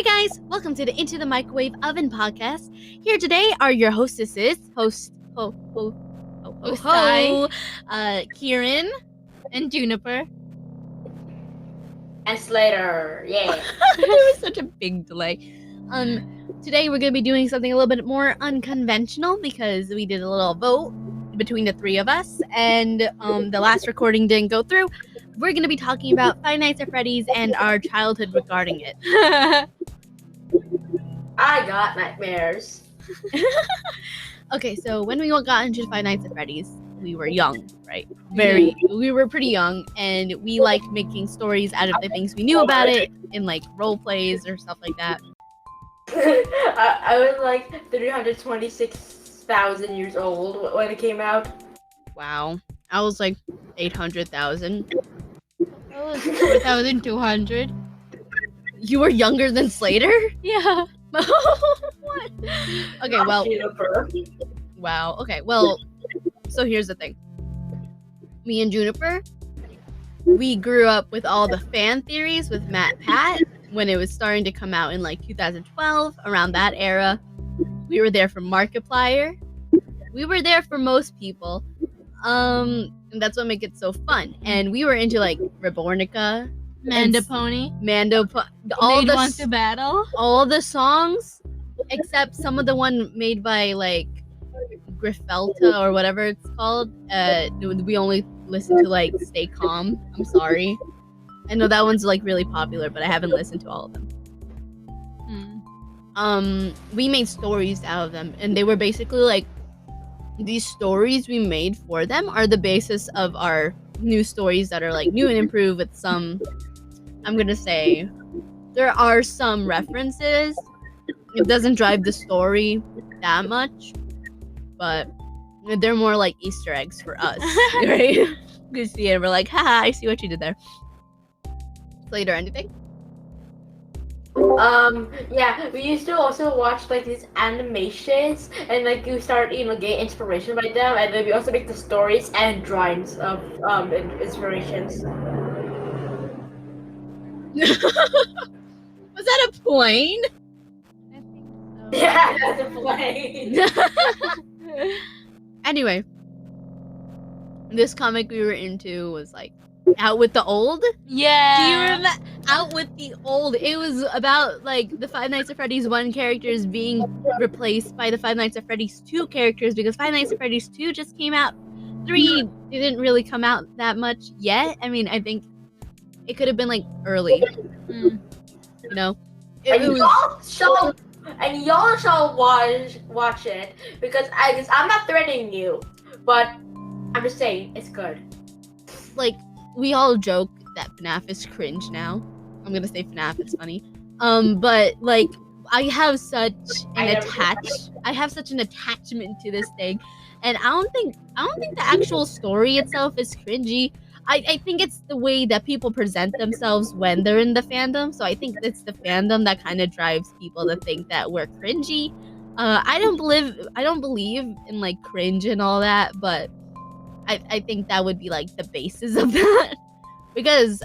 guys, welcome to the Into the Microwave Oven podcast. Here today are your hostesses, Kirann and Juniper. And Slater, yeah. There was such a big delay. Today we're gonna be doing something a little bit more unconventional because we did a little vote between the three of us, and the last recording didn't go through. We're gonna be talking about Five Nights at Freddy's and our childhood regarding it. I got nightmares. Okay, so when we got into Five Nights at Freddy's, we were young, right? We were pretty young, and we liked making stories out of the things we knew about it in like role plays or stuff like that. I was like 326,000 years old when it came out. Wow. I was like 800,000. I was 4,200. You were younger than Slater? Yeah. What? Okay, well. Juniper. Wow. Okay, well, so here's the thing. Me and Juniper, we grew up with all the fan theories with Matt Pat when it was starting to come out in like 2012, around that era. We were there for Markiplier. We were there for most people. And that's what makes it so fun. And we were into like Rebornica, Mandapony. All Made Want to Battle. all the songs, except some of the one made by like Griffelta or whatever it's called. We only listen to like Stay Calm. I'm sorry. I know that one's like really popular, but I haven't listened to all of them. We made stories out of them, and they were basically like, these stories we made for them are the basis of our new stories that are like new and improved with some, I'm gonna say, there are some references. It doesn't drive the story that much, but they're more like Easter eggs for us, right? We see it, we're like, haha, I see what you did there. Slater, anything? Yeah, we used to also watch like these animations, and like you start, get inspiration by them, and then we also make the stories and drawings of inspirations. Was that a point? I think so. Yeah, that's a play. Anyway, this comic we were into was like Out with the Old. Yeah. Do you remember Out with the Old? It was about like the Five Nights at Freddy's 1 characters being replaced by the Five Nights at Freddy's 2 characters because Five Nights at Freddy's 2 just came out. 3 didn't really come out that much yet. I mean, I think it could have been like early. You know? Y'all shall watch it because I'm not threatening you, but I'm just saying it's good. Like, we all joke that FNAF is cringe now. I'm gonna say FNAF is funny. But like, I have such an attachment to this thing, and I don't think the actual story itself is cringy. I think it's the way that people present themselves when they're in the fandom. So I think it's the fandom that kind of drives people to think that we're cringy. I don't believe in like cringe and all that, but I think that would be like the basis of that. Because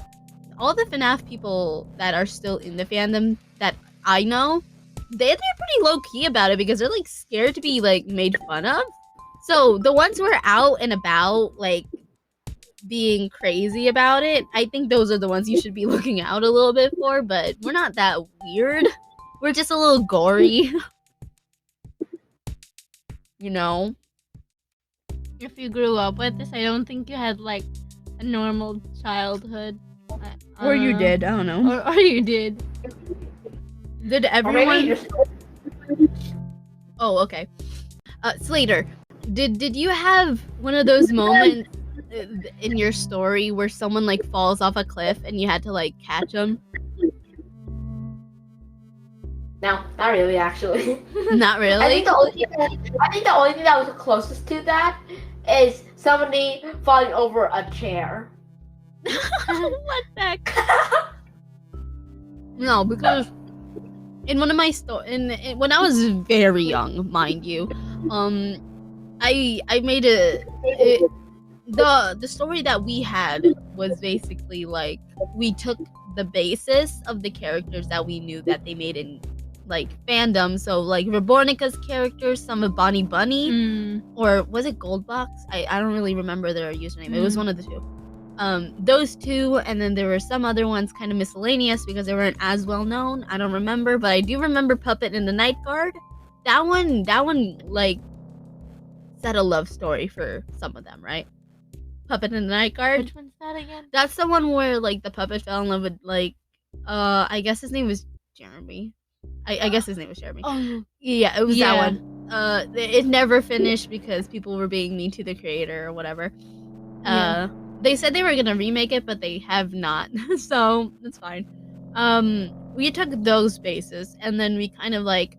all the FNAF people that are still in the fandom that I know, they're pretty low key about it because they're like scared to be like made fun of. So the ones who are out and about like being crazy about it, I think those are the ones you should be looking out a little bit for, but we're not that weird. We're just a little gory. You know? If you grew up with this, I don't think you had like a normal childhood. Or you did, I don't know. Or you did. Did everyone? Oh, okay. Slater, did you have one of those moments in your story where someone like falls off a cliff and you had to like catch them? No, not really, actually. Not really? I think the only thing that was closest to that is somebody falling over a chair. What the heck? No, because in one of my when I was very young, mind you, I made the story that we had was basically like we took the basis of the characters that we knew that they made in like fandom. So like Rebornica's characters, some of Bonnie Bunny, or was it Goldbox? I don't really remember their username. It was one of the two. Those two, and then there were some other ones kind of miscellaneous because they weren't as well known. I don't remember, but I do remember Puppet and the Night Guard. That one like set a love story for some of them, right? Puppet and the Night Guard. Which one's that again? That's the one where like the puppet fell in love with like I guess his name was Jeremy. I guess his name was Jeremy. Oh, Yeah, it was that Yeah. one. It never finished because people were being mean to the creator or whatever. Yeah. They said they were gonna remake it, but they have not. So that's fine. We took those bases and then we kind of like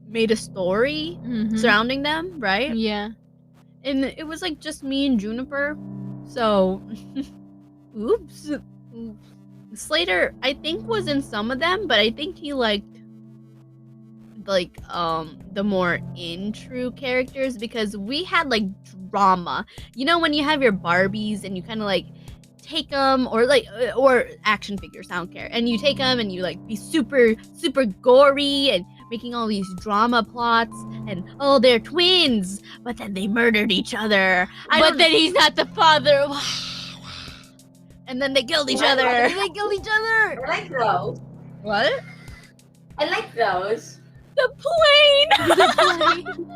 made a story Mhm. surrounding them, right? Yeah. And it was like just me and Juniper. So, oops. Slater, I think, was in some of them, but I think he liked the more in true characters because we had like drama. You know when you have your Barbies and you kind of like take them or action figures, I don't care, and you take them and you like be super gory and making all these drama plots and oh they're twins but then they murdered each other But then he's not the father. and then they killed each What? other. They killed each other. I like those. What? I like those. The plane.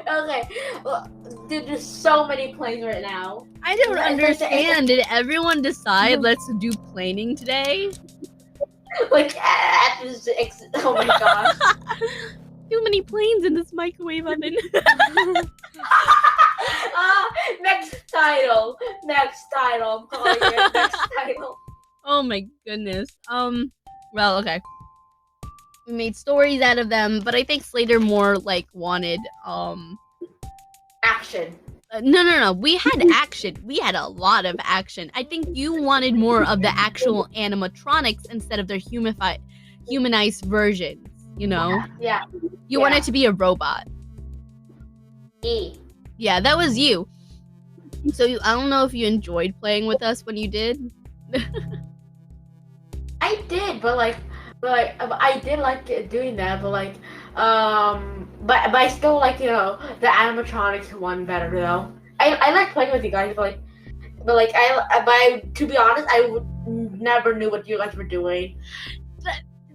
Okay. Well, dude, there's so many planes right now. I don't Right, understand. Did everyone decide let's do planing today? Like, oh my gosh. Too many planes in this microwave oven. Next title. I'm calling it next title. Oh my goodness. Well, okay. We made stories out of them, but I think Slater more like wanted Action. no. We had action. We had a lot of action. I think you wanted more of the actual animatronics instead of their humanized versions, you know? Yeah. You wanted to be a robot. E. Yeah, that was you. So I don't know if you enjoyed playing with us when you did. I did, but I did like doing that, but I still like the animatronics one better though. I like playing with you guys, but to be honest, I never knew what you guys were doing.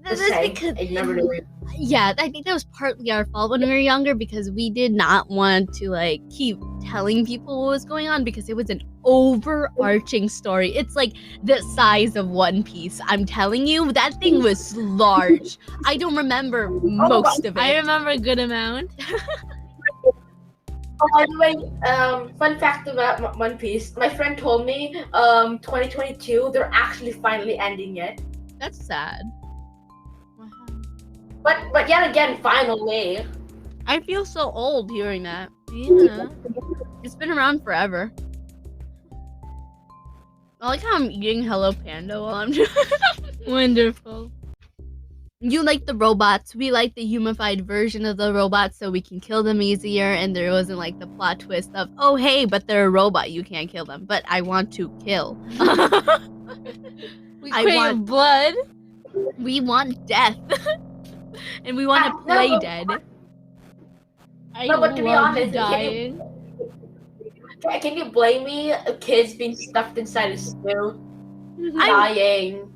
That's same. because I never knew. yeah, I think that was partly our fault when we were younger because we did not want to like keep telling people what was going on because it was an overarching story. It's like the size of One Piece. I'm telling you, that thing was large. I don't remember most of it. I remember a good amount. Oh, by the way, fun fact about One Piece. My friend told me, 2022, they're actually finally ending it. That's sad. But yet again, finally. I feel so old hearing that. Yeah. It's been around forever. I like how I'm eating Hello Panda while I'm Wonderful. You like the robots. We like the humified version of the robots so we can kill them easier and there wasn't like the plot twist of, oh hey, but they're a robot, you can't kill them. But I want to kill. We I crave want- blood. We want death. And we want to No, play but- dead. I No, but to be love honest, dying. Can you blame me? Kids being stuffed inside a suit, I'm- dying.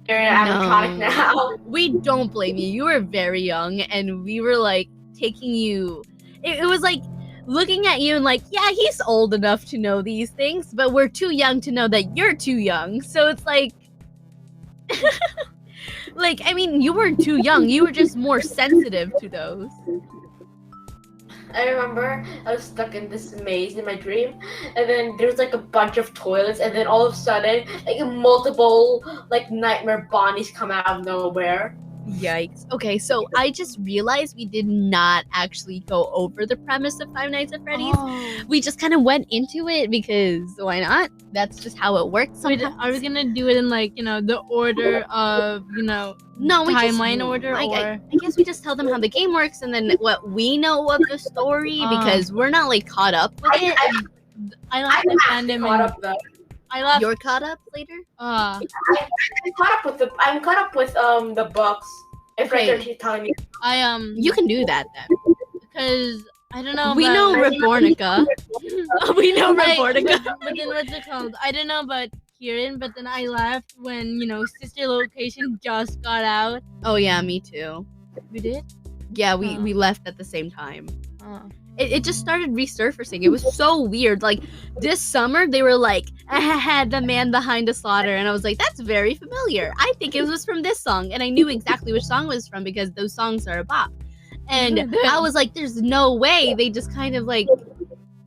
They're an No. animatronic now. We don't blame you. You were very young and we were like taking you. It was like looking at you and like, yeah, he's old enough to know these things, but we're too young to know that you're too young. So it's like. Like, I mean, you weren't too young. You were just more sensitive to those. I remember I was stuck in this maze in my dream, and then there was like a bunch of toilets, and then all of a sudden, like multiple like nightmare Bonnies come out of nowhere. Yikes. Okay, so I just realized we did not actually go over the premise of Five Nights at Freddy's. Oh. We just kind of went into it because why not? That's just how it works Wait, sometimes. are we gonna do it in like the order of No, we timeline just, order, I or guess we just tell them how the game works and then what we know of the story because we're not like caught up with it. I left I'm the actually fandom caught and up though. I left. You're caught up later? I'm caught up with the books. If Okay. Richard, she's telling me. You can do that then. because I don't know. We about, know Rebornica. We know Rebornica. But then what's it called? I don't know about Kirann, but then I left when Sister Location just got out. Oh yeah, me too. We did. Yeah, we left at the same time. Oh. It just started resurfacing. It was so weird. Like this summer, they were like, "The man behind the slaughter," and I was like, "That's very familiar. I think it was from this song," and I knew exactly which song it was from because those songs are a bop. And I was like, "There's no way." They just kind of like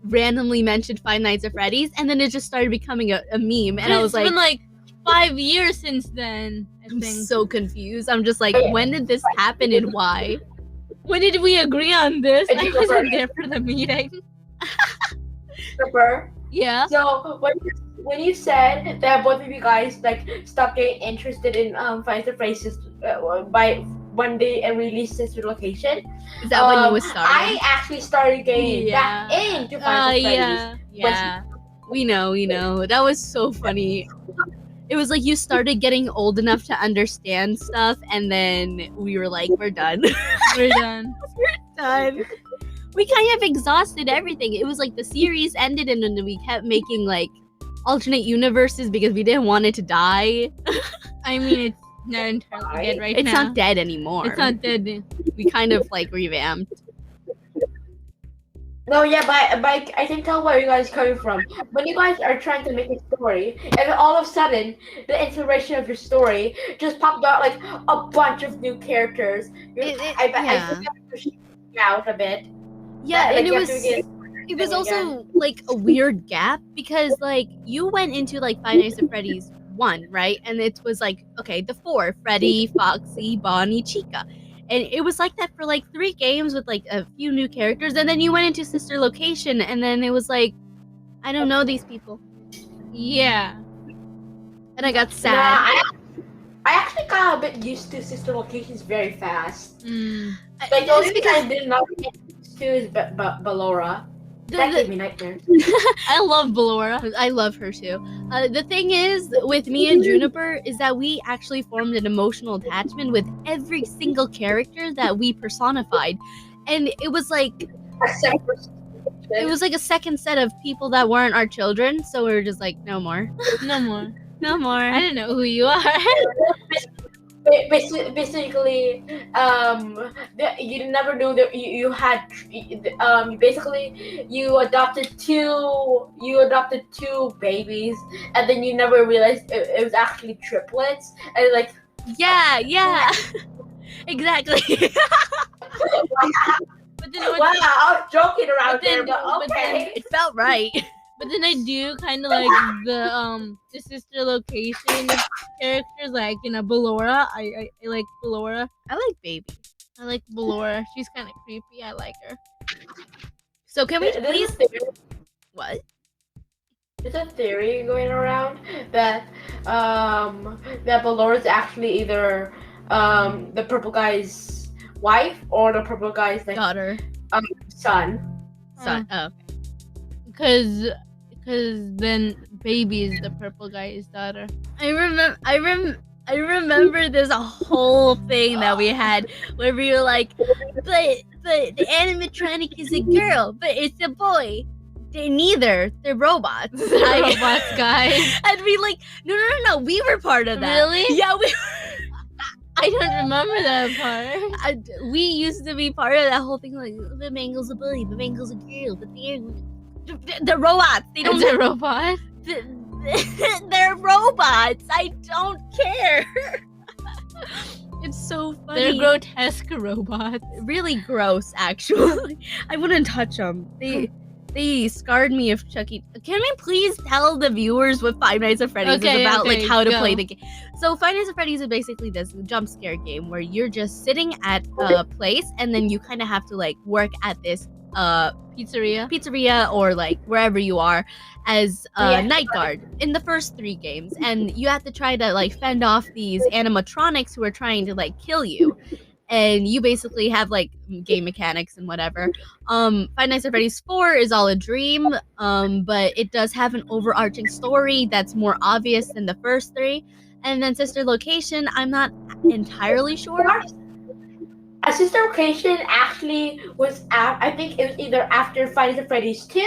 randomly mentioned Five Nights at Freddy's, and then it just started becoming a meme. And I was it's like, been like 5 years since then. I I'm think. so confused. I'm just like, when did this happen and why? When did we agree on this? I I think wasn't we're- there for the meeting. Super. Yeah. So when you said that both of you guys like stopped getting interested in Five Nights at Freddy's by when they released Sister Location, Is that when you was starting? I actually started getting back into Five Nights at Freddy's. Yeah. We know. That was so funny. It was like you started getting old enough to understand stuff, and then we were like, we're done. We're done. Done. We kind of exhausted everything. It was like the series ended, and then we kept making like alternate universes because we didn't want it to die. I mean, it's not entirely dead right It's now. not dead anymore. It's not dead. We kind of like revamped. No, yeah, but I can tell where you guys are coming from. When you guys are trying to make a story, and then all of a sudden, the inspiration of your story just popped out like a bunch of new characters. I think that pushed me out a bit. Yeah, Like, and you it have to was get- it was also like a weird gap because like you went into like Five Nights at Freddy's 1, right? And it was like, okay, the 4, Freddy, Foxy, Bonnie, Chica. And it was like that for like 3 games with like a few new characters, and then you went into Sister Location, and then it was like, I don't know these people, Yeah. and I got Nah, sad. I actually got a bit used to Sister Locations very fast. Mm. Like the only It's thing I did not get used to is Ballora. That gave me nightmares. I love Ballora. I love her too. The thing is, with me and Juniper, is that we actually formed an emotional attachment with every single character that we personified, and it was like Except for a second set of people that weren't our children. So we were just like, no more, No more. no more. I don't know who you are. basically, you never knew that you had basically you adopted two babies, and then you never realized it was actually triplets, and like Yeah, exactly. But then wow, what? I was joking around But then- there, but but then- okay. It felt right. But then I do kind of like the Sister Location characters, like Ballora. I like Ballora. I like Baby. I like Ballora. She's kind of creepy. I like her. So can we There's please? a theory- What? There's a theory going around that that Ballora is actually either the purple guy's wife or the purple guy's like Daughter, son. son. Oh, Cause then Baby is the purple guy's daughter. I remember there's a whole thing that we had where we were like, but the animatronic is a girl, but it's a boy. They're neither. They're robots. Robots, guys. And we like, no. We were part of that. Really? Yeah, we. I don't remember that part. We used to be part of that whole thing. Like, the Mangle's a boy, the Mangle's a girl, but they're robots. They don't. It's a robot. They're robots. I don't care. It's so funny. They're grotesque robots. Really gross, actually. I wouldn't touch them. they scarred me of Chucky. Can we please tell the viewers what Five Nights at Freddy's is about, like how to play the game? So Five Nights at Freddy's is basically this jump scare game where you're just sitting at a place and then you kind of have to like work at this pizzeria or like wherever you are as a night guard in the first 3 games, and you have to try to like fend off these animatronics who are trying to like kill you. And you basically have like game mechanics and whatever. Five Nights at Freddy's 4 is all a dream, but it does have an overarching story that's more obvious than the first 3. And then Sister Location, I'm not entirely sure. A Sister Location actually was I think it was either after Five Nights at Freddy's 2.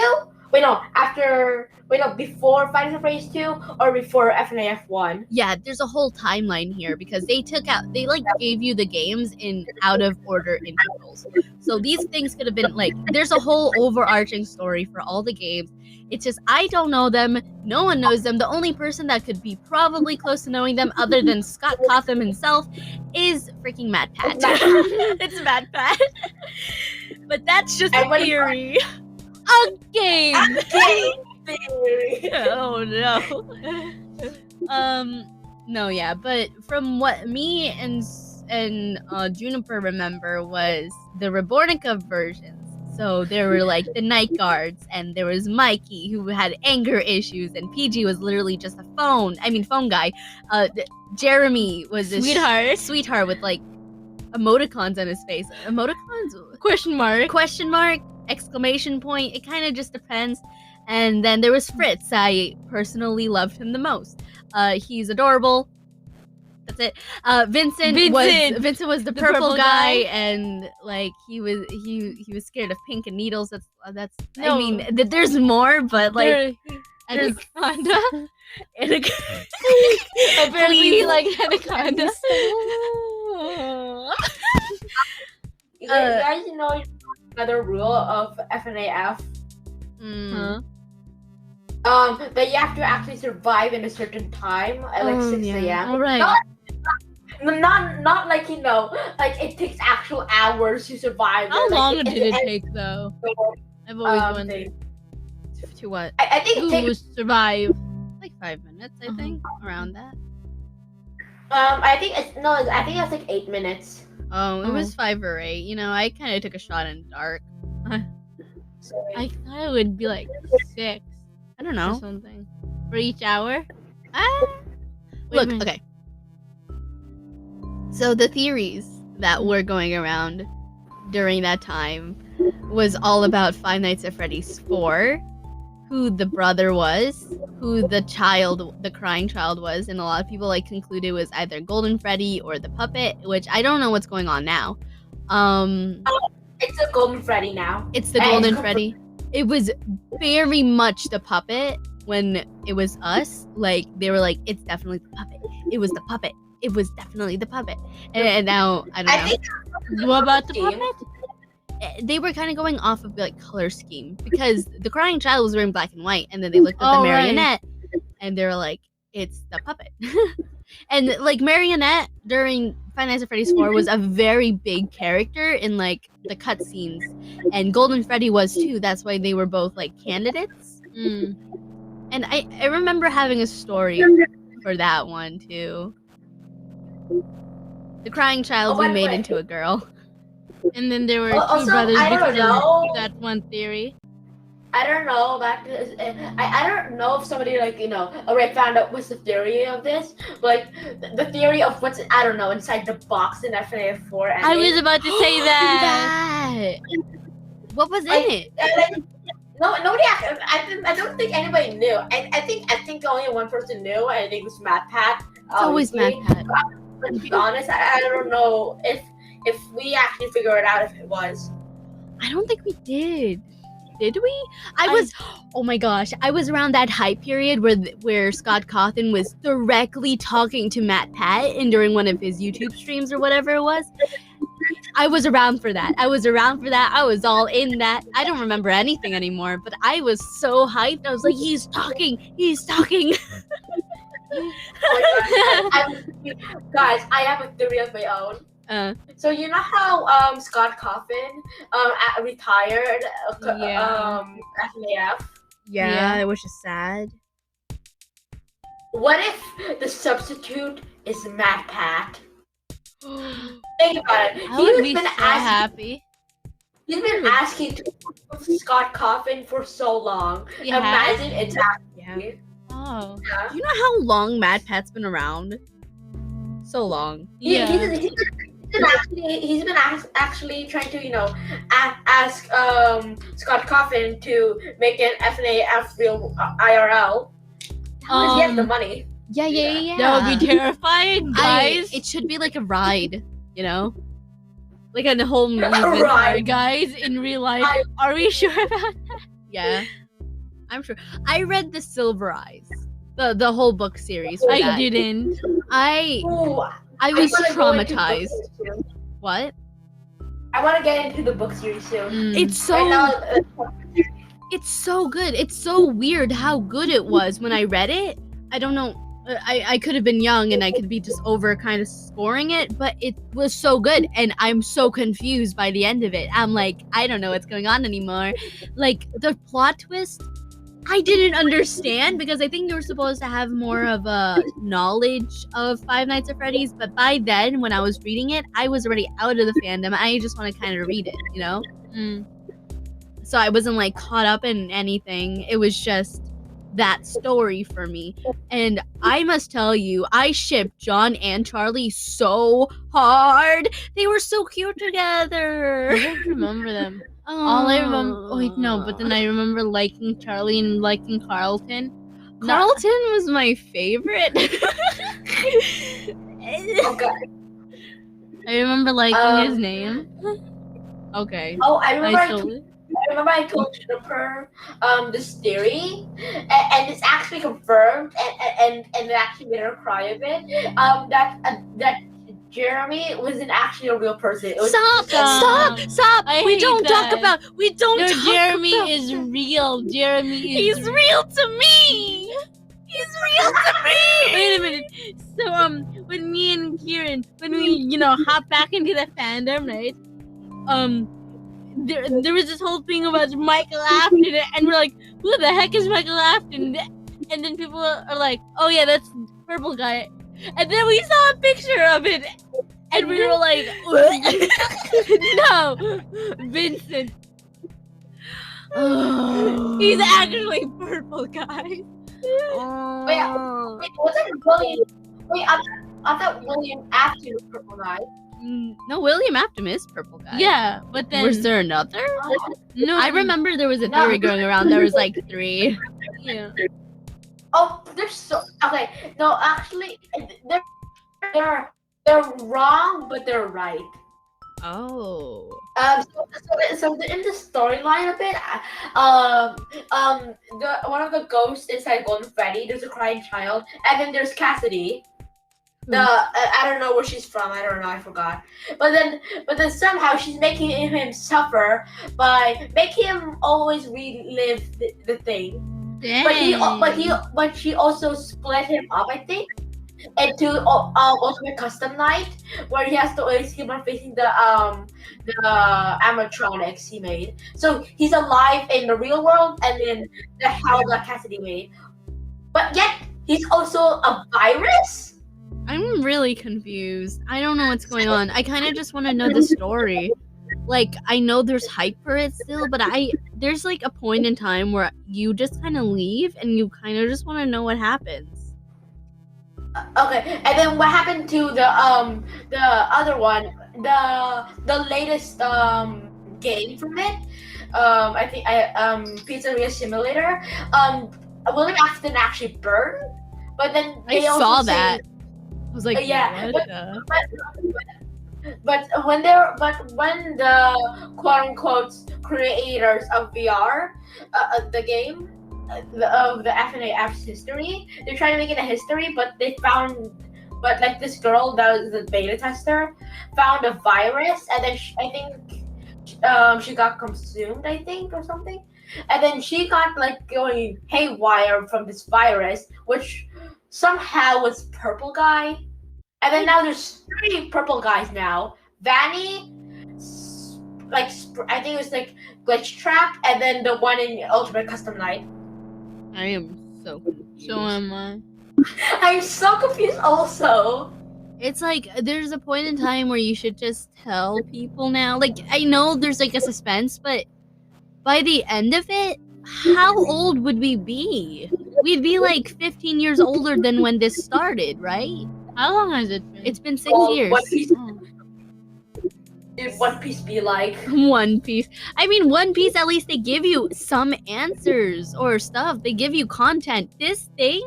Before Five Nights at Freddy's 2 or before FNAF 1. Yeah, there's a whole timeline here because they gave you the games in out of order intervals. So these things could have been like, there's a whole overarching story for all the games. It's just, I don't know them. No one knows them. The only person that could be probably close to knowing them other than Scott Cawthon himself is freaking Matt Pat. It's Matt Pat. But that's just a theory. A game. Oh no. No, yeah, but from what me and Juniper remember was the Rabornica versions. So there were like the night guards, and there was Mikey who had anger issues, and PG was literally just a phone guy. Jeremy was this sweetheart with like emoticons on his face. Emoticons? Question mark, exclamation point. It kind of just depends. And then there was Fritz. I personally loved him the most. He's adorable. That's it. Vincent was the purple guy, and like he was scared of pink and needles. That's no. I mean, there's more, but like Anaconda. Apparently, he like Anaconda. You guys know another rule of FNAF? Huh? That you have to actually survive in a certain time at like 6 a.m. All right. Not like, you know, like it takes actual hours to survive. How long did it take though? I've always wondered. To what? I think it takes survive. Like 5 minutes, I think, around that. I think it's like 8 minutes. Oh, it was 5 or 8. You know, I kind of took a shot in the dark. I thought it would be like 6. I don't know. Or something. For each hour? Look, okay. So the theories that were going around during that time was all about Five Nights at Freddy's 4, who the brother was, who the crying child was, and a lot of people like concluded it was either Golden Freddy or the puppet, which I don't know what's going on now. It's a Golden Freddy now. It's the Golden Freddy. It was very much the puppet when it was us. Like, they were like, it's definitely the puppet. It was the puppet. It was definitely the puppet. And now, I don't know. What about the puppet? They were kind of going off of like color scheme because the crying child was wearing black and white, and then they looked at the marionette and they were like, it's the puppet. And like Marionette during Five Nights at Freddy's 4 was a very big character in like the cutscenes, and Golden Freddy was too. That's why they were both like candidates. And I remember having a story for that one too. The crying child we made into a girl. And then there were two also, brothers I don't because know. of that one theory. I don't know. I don't know if somebody like, you know, already found out what's the theory of this. But like the theory of what's, I don't know, inside the box in FNAF 4. And I was about to say that. What was in it? Nobody. I don't think anybody knew. I think only one person knew. And I think it was Matt Pat. It's always Matt Pat. But to be honest, I don't know if we actually figure it out if it was. I don't think we did. Did we? Oh my gosh, I was around that hype period where Scott Cawthon was directly talking to Matt Pat and during one of his YouTube streams or whatever it was. I was around for that. I was all in that. I don't remember anything anymore, but I was so hyped. I was like, he's talking. Guys, I have a theory of my own. So you know how Scott Coffin retired Yeah. FNAF? Yeah, Yeah. which is sad. What if the substitute is Matt Pat? I Think about it. would be so happy. He's been asking to prove Scott Coffin for so long. He has? Imagine it's Yeah. actually. Oh. Yeah. Do you know how long Mad Pat's been around? So long. Yeah. He's been actually trying to ask Scott Coffin to make an FNAF real IRL. Because he has the money. Yeah. That would be terrifying, guys. It should be like a ride, you know? Like a whole movie. Right. Guys, in real life, are we sure about that? Yeah. I'm sure. I read the Silver Eyes. The whole book series for I that. didn't. I Ooh, I was wanna go into the book traumatized. series soon. What? I want to get into the book series soon. It's so Right now, it's so good. It's so weird how good it was when I read it. I don't know. I could have been young and I could be just over kind of scoring it, but it was so good and I'm so confused by the end of it. I'm like, I don't know what's going on anymore. Like the plot twist, I didn't understand because I think you were supposed to have more of a knowledge of Five Nights at Freddy's, but by then when I was reading it, I was already out of the fandom. I just want to kind of read it, you know? So I wasn't like caught up in anything. It was just that story for me. And I must tell you, I shipped John and Charlie so hard. They were so cute together. I don't remember them. All I remember. Wait, no, but then I remember liking Charlie and liking Carlton. Carlton was my favorite. okay. I remember liking his name. Okay. Oh, I remember. I I remember I told Juniper this theory, and it's actually confirmed, and it actually made her cry a bit. That Jeremy wasn't actually a real person. It was Stop! I We hate don't that. talk about. We don't. No, talk Jeremy about is that. real. Jeremy is. He's real to me. He's real to me. Wait a minute. So when me and Kirann, when we hop back into the fandom, right? There was this whole thing about Michael Afton, and we're like, who the heck is Michael Afton? And then people are like, oh yeah, that's purple guy. And then we saw a picture of it, and we were like, no, Vincent. He's actually purple guy. Wait, wasn't William? Wait, I thought William Afton was purple guy. No, William Afton is purple guy. Yeah, but then Was there another? no, I remember there was a theory going around. There was like 3. Yeah. Oh, they're so okay. No, actually, they're wrong, but they're right. Oh. So in the storyline of it, one of the ghosts inside Golden Freddy, there's a crying child, and then there's Cassidy. I don't know where she's from. I don't know. I forgot. But then somehow she's making him suffer by making him always relive the thing. Dang. But she also split him up, I think, into Ultimate Custom Night, where he has to always keep on facing the animatronics he made. So he's alive in the real world, and then the hell that Cassidy made. But yet he's also a virus. I'm really confused. I don't know what's going on. I kind of just want to know the story. Like, I know there's hype for it still, but there's like a point in time where you just kind of leave and you kind of just want to know what happens. Okay, and then what happened to the other one, the latest game from it? I think Pizzeria Simulator. William Afton actually burned, but then they I also saw say- that. I was like, yeah, what the? but when the quote unquote creators of VR, the game, of the FNAF's history, they're trying to make it a history, but like this girl that was the beta tester found a virus, and then I think she got consumed, I think, or something, and then she got like going haywire from this virus, which somehow was purple guy. And then now there's 3 purple guys now. Vanny, I think it was like Glitch Trap, and then the one in Ultimate Custom Night. I am so confused. So am I. I'm so confused also. It's like there's a point in time where you should just tell people now. Like I know there's like a suspense, but by the end of it, how old would we be? We'd be like 15 years older than when this started, right? How long has it been? It's been 6 Well, years. One Piece, Oh. dude, One Piece be like. One Piece. I mean, One Piece, at least they give you some answers or stuff. They give you content. This thing,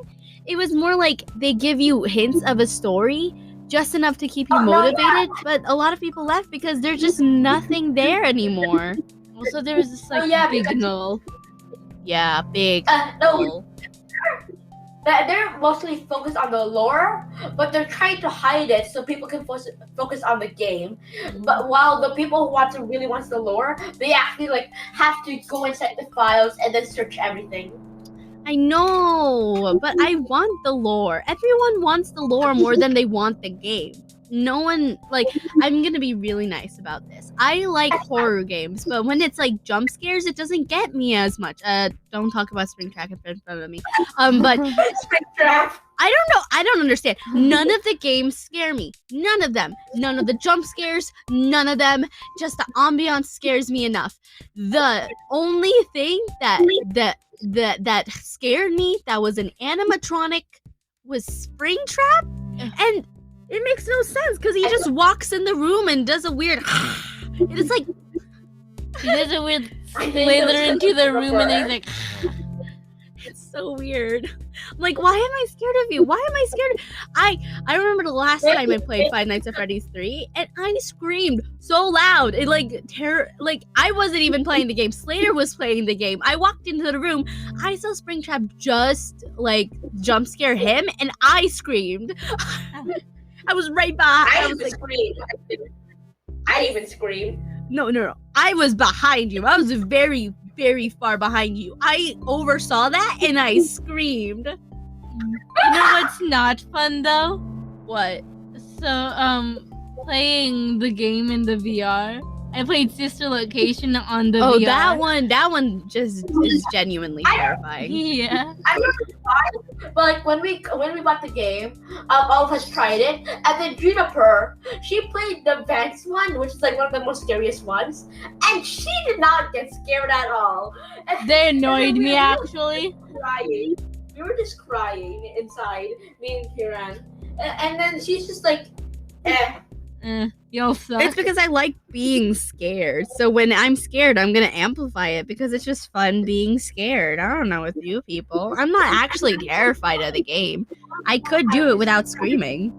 it was more like they give you hints of a story, just enough to keep you Oh, no, yeah. motivated. But a lot of people left because there's just nothing there anymore. Also, there was this like Oh, yeah, big because- null. Yeah, big. No, they're mostly focused on the lore, but they're trying to hide it so people can focus on the game. But while the people who really wants the lore, they actually like have to go inside the files and then search everything. I know, but I want the lore. Everyone wants the lore more than they want the game. No one, like, I'm gonna be really nice about this. I like horror games, but when it's like jump scares, it doesn't get me as much. Don't talk about Springtrap in front of me. But Springtrap. I don't know. I don't understand. None of the games scare me. None of them. None of the jump scares. None of them. Just the ambiance scares me enough. The only thing that scared me that was an animatronic was Springtrap, and it makes no sense because he just walks in the room and does a weird. It's like He does a weird slither into the room and then he's like, it's so weird. I'm like, why am I scared of you? Why am I scared? I remember the last time I played Five Nights at Freddy's 3, and I screamed so loud. It like I wasn't even playing the game. Slater was playing the game. I walked into the room. I saw Springtrap just like jump scare him, and I screamed. I was right behind. I I was even like, screamed. I even screamed. no. I was behind you. I was very, very far behind you. I oversaw that and I screamed. you know what's not fun though? What? So, playing the game in the VR. I played Sister Location on the Oh, VR. that one just is genuinely terrifying. Yeah. I don't know why, but like when we bought the game, all of us tried it, and then Juniper, she played the Vance one, which is like one of the most scariest ones, and she did not get scared at all. And They annoyed we me were actually. crying. We were just crying inside, me and Kirann, and then she's just like, Y'all suck. It's because I like being scared. So when I'm scared, I'm gonna amplify it because it's just fun being scared. I don't know with you people. I'm not actually terrified of the game. I could do it without screaming.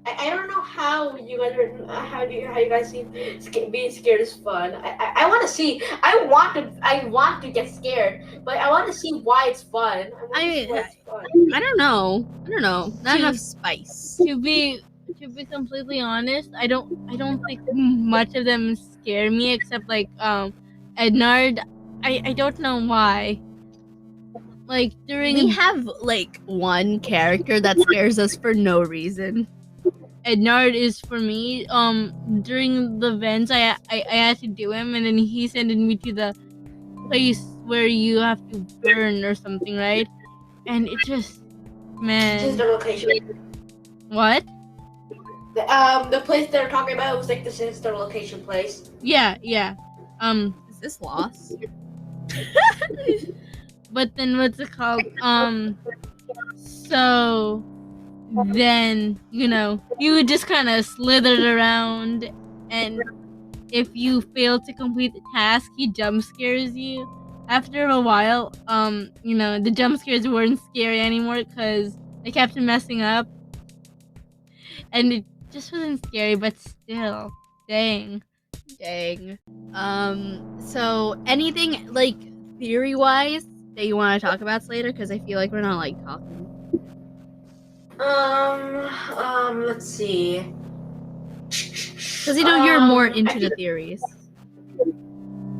I don't know how you guys are. How you guys see being scared is fun. I want to see. I want to get scared, but I want to see why it's fun. I don't know. Not To- enough spice. to be completely honest, I don't think much of them scare me except like Ednard. I don't know why. Like during We have like one character that scares us for no reason. Ednard is for me. During the events, I had to do him, and then he sent me to the place where you have to burn or something, right? And it just, man, Sister location. what? The place they're talking about was like the sister location place. Yeah. Is this lost? But then what's it called? So then you just kind of slithered around, and if you fail to complete the task, he jump scares you. After a while, the jump scares weren't scary anymore because they kept messing up, and it just wasn't scary. But still, dang. So anything like theory-wise that you want to talk about, Slater? Because I feel like we're not like talking. Let's see. Because you're more into the theories.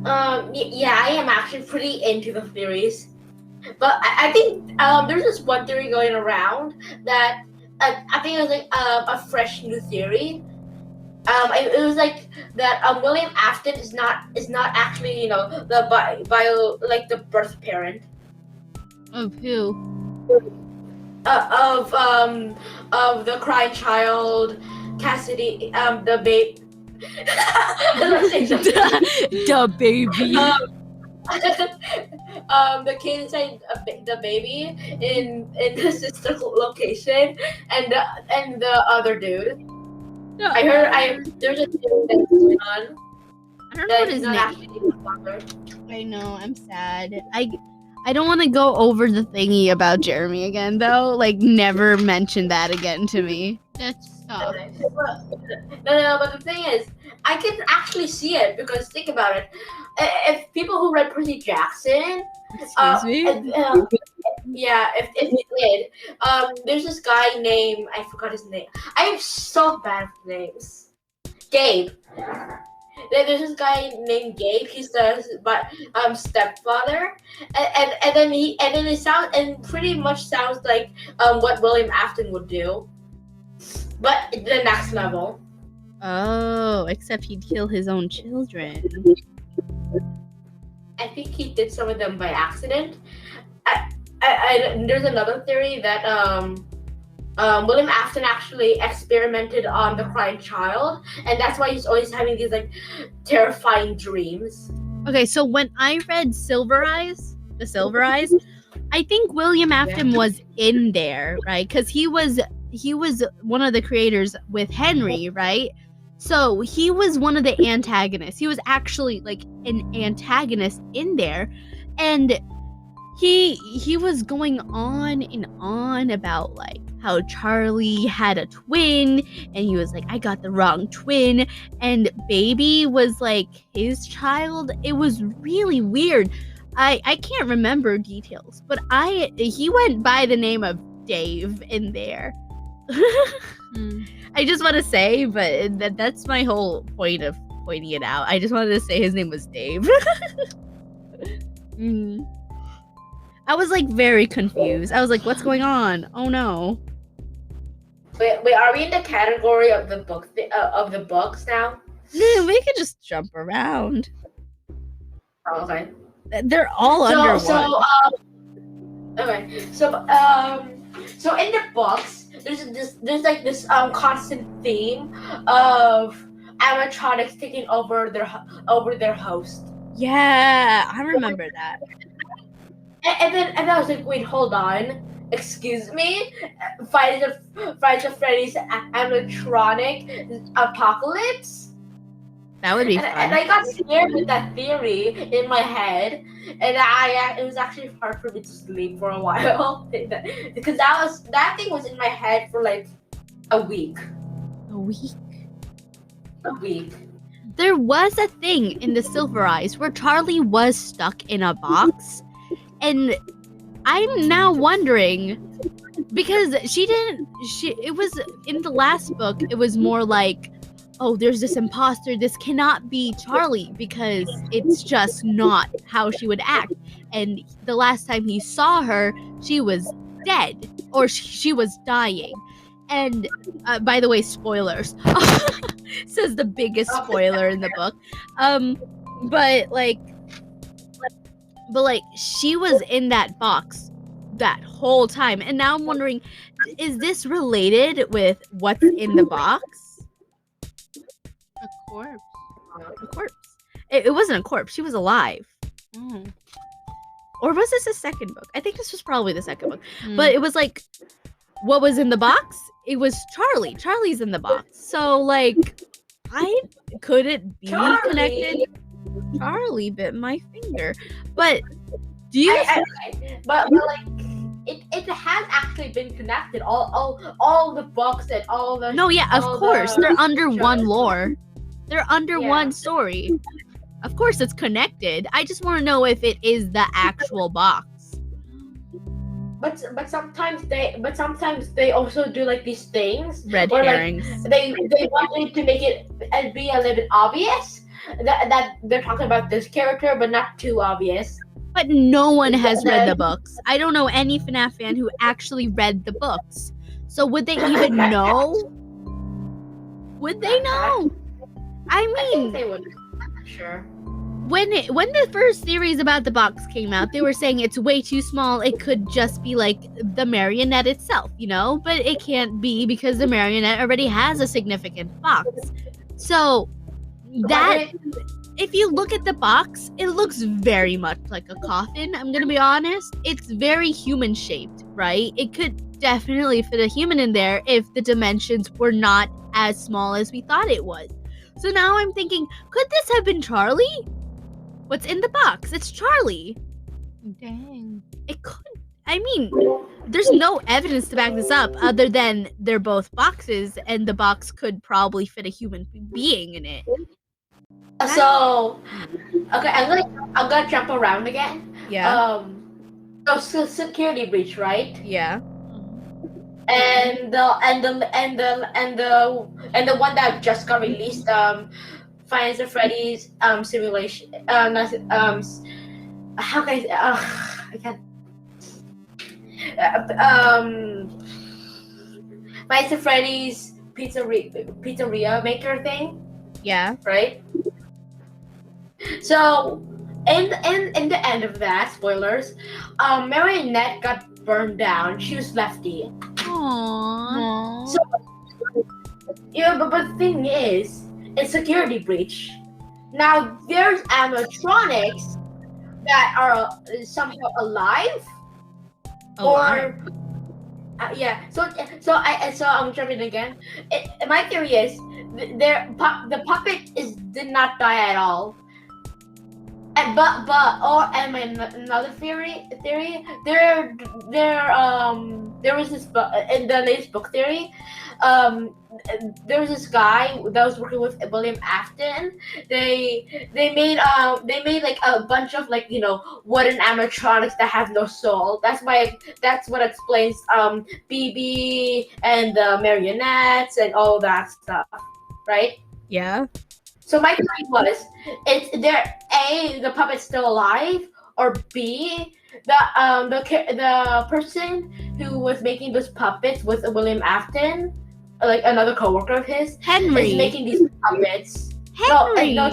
Yeah, I am actually pretty into the theories, but I think there's this one theory going around that I think it was like a fresh new theory. It was like that. William Afton is not actually the bio like the birth parent Of who? of the crying child, Cassidy, the babe. Let's say something. The baby. The kid inside the baby in the sister location, and the other dude. No, There's a dude that's going on. I don't know what his not name. actually the father. I know. I'm sad. I don't want to go over the thingy about Jeremy again, though. Like, never mention that again to me. That's tough. No, but the thing is, I can actually see it because think about it. If people who read Percy Jackson, Excuse me. if you did, there's this guy named, I forgot his name. I am so bad with names. Gabe. There's this guy named Gabe. He's the stepfather, and then it sounds and pretty much sounds like what William Afton would do, but the next level. Oh, except he'd kill his own children. I think he did some of them by accident. There's another theory that William Afton actually experimented on the crying child, and that's why he's always having these like terrifying dreams. Okay, so when I read Silver Eyes, I think William Afton was in there, right? Because he was one of the creators with Henry, right? So he was one of the antagonists. He was actually like an antagonist in there, and he was going on and on about like how Charlie had a twin, and he was like, I got the wrong twin, and baby was like his child. It was really weird. I can't remember details, but he went by the name of Dave in there. I just want to say, but that's my whole point of pointing it out. I just wanted to say his name was Dave. I was like very confused. I was like, what's going on? Oh no. Wait, are we in the category of the book of the books now? No, we could just jump around. Oh, okay. They're all under one. Okay. So in the books, there's like this constant theme of animatronics taking over their host. Yeah, I remember that. And then I was like, wait, hold on. Excuse me? Five of Freddy's animatronic apocalypse? That would be fun. And I got scared with that theory in my head, and it was actually hard for me to sleep for a while because that thing was in my head for like a week. A week? A week. There was a thing in the Silver Eyes where Charlie was stuck in a box, and I'm now wondering because it was in the last book, it was more like, oh, there's this imposter. This cannot be Charlie because it's just not how she would act. And the last time he saw her, she was dead or she was dying. And by the way, spoilers. Says the biggest spoiler in the book. But she was in that box that whole time. And now I'm wondering, is this related with what's in the box? A corpse. A corpse. It wasn't a corpse. She was alive. Mm. Or was this the second book? I think this was probably the second book. But it was like, what was in the box? It was Charlie. Charlie's in the box. So like, could it be connected? Charlie bit my finger. But do you? But like, it has actually been connected. All the books and all the. No, yeah, of course. They're under one lore. They're under one story. Of course it's connected. I just want to know if it is the actual box. But sometimes they also do like these things. Red herrings. Like, they wanted to make it be a little bit obvious that they're talking about this character, but not too obvious. But no one has read the books. I don't know any FNAF fan who actually read the books. So would they even know? Would they know? I I think mean, they would. I'm not sure. when the first theories about the box came out, they were saying it's way too small. It could just be like the marionette itself, you know? But it can't be because the marionette already has a significant box. So that if you look at the box, it looks very much like a coffin. I'm gonna be honest. It's very human shaped, right? It could definitely fit a human in there if the dimensions were not as small as we thought it was. So now I'm thinking, could this have been Charlie? What's in the box? It's Charlie. Dang. It could. I mean, there's no evidence to back this up other than they're both boxes, and the box could probably fit a human being in it. So, okay, I'm gonna jump around again. Yeah. So security breach, right? Yeah. And the one that just got released, Finds the Freddy's simulation. How can I say? I can't. Finds the Freddy's pizzeria maker thing, Yeah. right? So, in the end of that, spoilers, Marionette got burned down. She was lefty. Aww. So, yeah, but the thing is, it's security breach. Now there's animatronics that are somehow alive, or yeah. So I'm jumping again. My theory is the puppet did not die at all. And another theory there was this book in the latest book theory. There was this guy that was working with William Afton. They made like a bunch of like, you know, wooden animatronics that have no soul. That's what explains BB and the marionettes and all that stuff, right? Yeah. So my theory was, it's there. A, the puppet's still alive, or B, the person who was making those puppets with William Afton, like another coworker of his, Henry is making these puppets. Henry. No,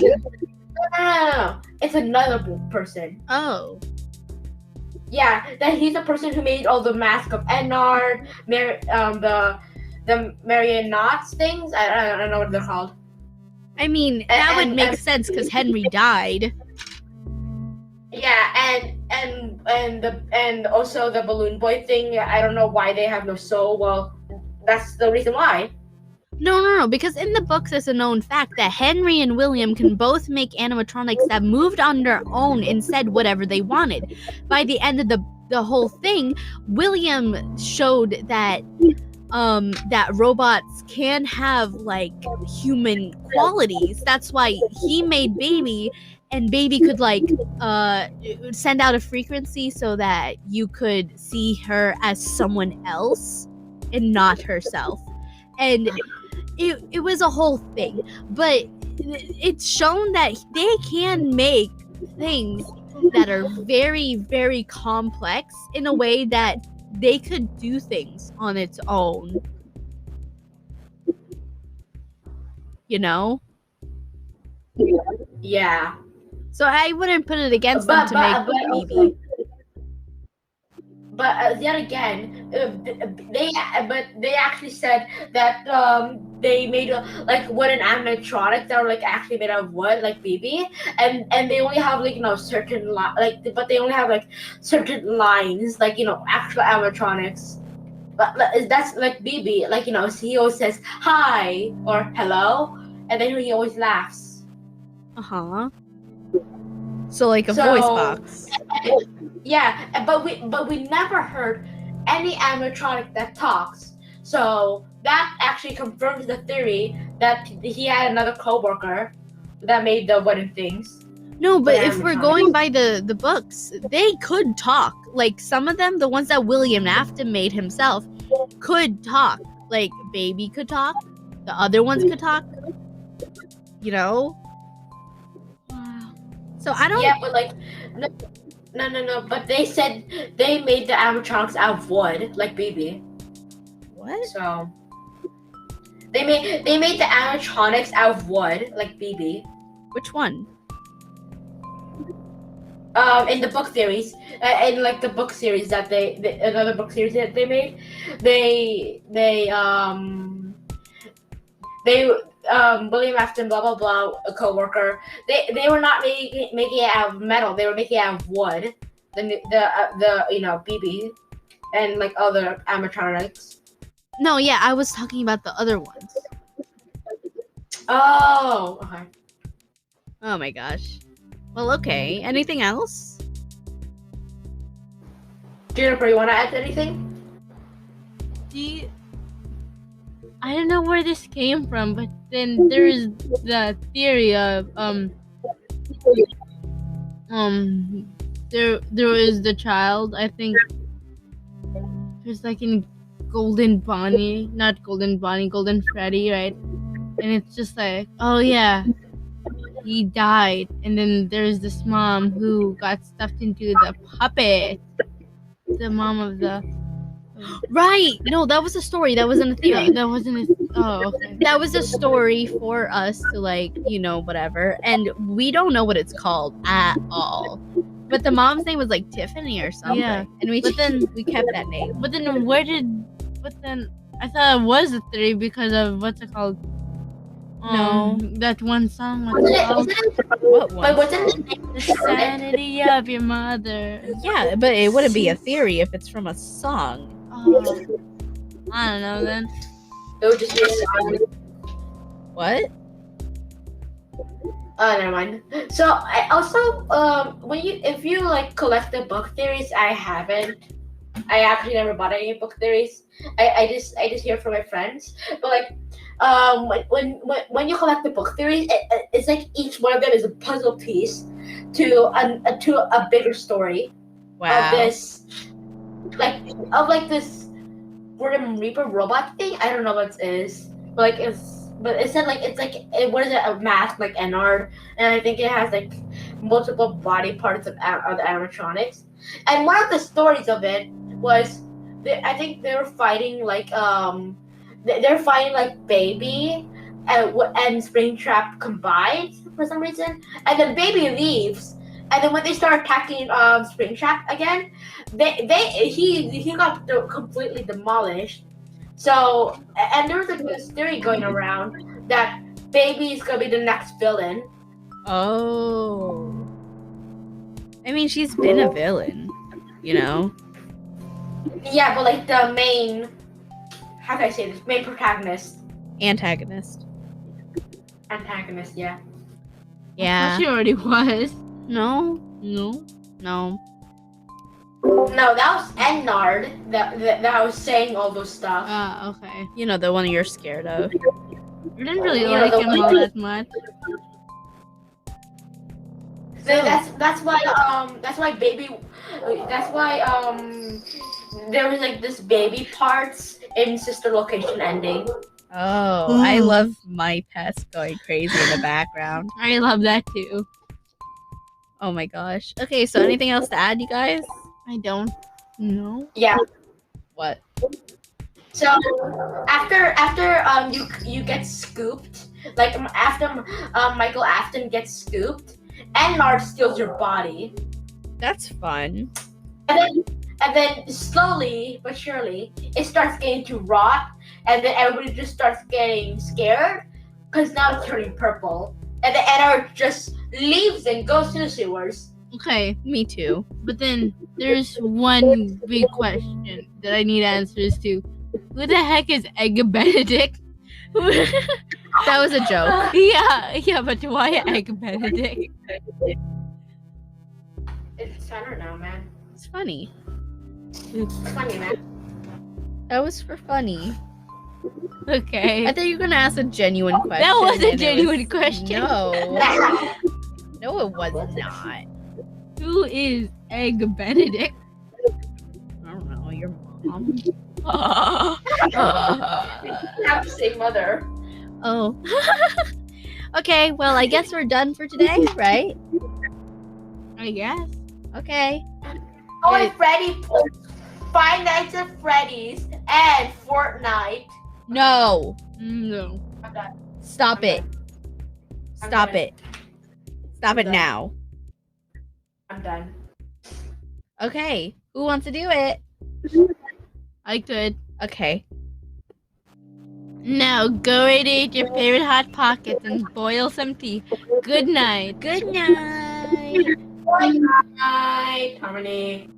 it's another person. Oh. Yeah, that he's the person who made all the Mask of Ennard, the marionettes things. I don't know what they're called. I mean, that would make sense because Henry died. Yeah, and also the balloon boy thing. I don't know why they have no soul. Well, that's the reason why. No, because in the books it's a known fact that Henry and William can both make animatronics that moved on their own and said whatever they wanted. By the end of the whole thing, William showed that that robots can have like human qualities. That's why he made Baby, and Baby could like send out a frequency so that you could see her as someone else and not herself. And it was a whole thing, but it's shown that they can make things that are very, very complex in a way that they could do things on its own. You know? Yeah. So I wouldn't put it against them to make BB. But yet again, they actually said that they made like wooden animatronics that were like actually made out of wood, like BB, and they only have like, you know, certain but they only have like certain lines, like, you know, actual animatronics. But that's like BB, like, you know, he always says hi or hello, and then he always laughs. So like a voice box. Yeah, but we never heard any animatronic that talks. So that actually confirms the theory that he had another coworker that made the wooden things. No, but if we're going by the books, they could talk. Like some of them, the ones that William Afton made himself, could talk. Like Baby could talk. The other ones could talk. You know? So I don't. Yeah, but like, no. But they said they made the animatronics out of wood, like BB. What? So they made the animatronics out of wood, like BB. Which one? In the book series, in like the book series that another book series that they made, William Afton, blah blah blah, a coworker. They were not making it out of metal. They were making it out of wood. The BB and like other animatronics. No, yeah, I was talking about the other ones. Oh, okay. Oh my gosh. Well, okay. Anything else? Juniper, you want to add anything? I don't know where this came from, but then there's the theory of there was the child. I think there's like in Golden Bonnie, not Golden Bonnie, Golden Freddy, right? And it's just like, oh yeah, he died, and then there's this mom who got stuffed into the puppet. The mom of the Right. No, that was a story. That wasn't a theory. that wasn't a, oh okay. That was a story for us to like, whatever. And we don't know what it's called at all. But the mom's name was like Tiffany or something. Yeah. And we we kept that name. But then I thought it was a theory because of what's it called? No. That one song. What's it called? What one? Wasn't it The sanity of your mother. Yeah, but it wouldn't be a theory if it's from a song. Oh, I don't know then. It would just be a song. What? Oh, never mind. So I also if you like collect the book theories, I haven't. I actually never bought any book theories. I just hear from my friends. But like when you collect the book theories, it's like each one of them is a puzzle piece to a bigger story Wow. of this this Grim Reaper robot thing. I don't know what it is, but it said what is it, a mask like Ennard, and I think it has like multiple body parts of the animatronics. And one of the stories of it was I think they were fighting they're fighting like Baby and Springtrap combined for some reason, and then Baby leaves. And then when they start attacking Springtrap again, he got completely demolished. So, and there was like this theory going around that Baby is gonna be the next villain. Oh. I mean, she's been a villain, Yeah, but like the main, how can I say this? Main protagonist. Antagonist. Antagonist, yeah. Yeah. She already was. No. No. No. No, that was Ennard that was saying all those stuff. Okay. The one you're scared of. I didn't really You know, like the him one- all that much. So that's why there was like this baby parts in Sister Location ending. Oh, I love my pets going crazy in the background. I love that too. Oh my gosh. Okay, so anything else to add, you guys? I don't know. Yeah. What? So after you get scooped, like after Michael Afton gets scooped, Ennard steals your body, That's fun. and then slowly but surely it starts getting to rot, and then everybody just starts getting scared because now it's turning purple, and then Ennard just leaves and goes to the sewers. Okay, Me too. but then there's one big question that I need answers to. Who the heck is Egg Benedict? That was a joke. yeah, but why Egg Benedict? I don't know, man. It's funny. It's funny, man. That was for funny. Okay. I thought you were gonna ask a genuine question. That was a and it genuine question. No. No, it was not. Who is Egg Benedict? I don't know. Your mom. Have to say mother. Oh. Okay, well, I guess we're done for today, right? I guess. Okay. Oh, and Freddy. Five Nights at Freddy's and Fortnite. No. No. I'm done. Stop I'm it. done. I'm Stop done. it. Stop I'm it done. now. I'm done. Okay. Who wants to do it? I could. Okay. Now go right eat your favorite hot pockets and boil some tea. Good night. Good night. Good night, Harmony.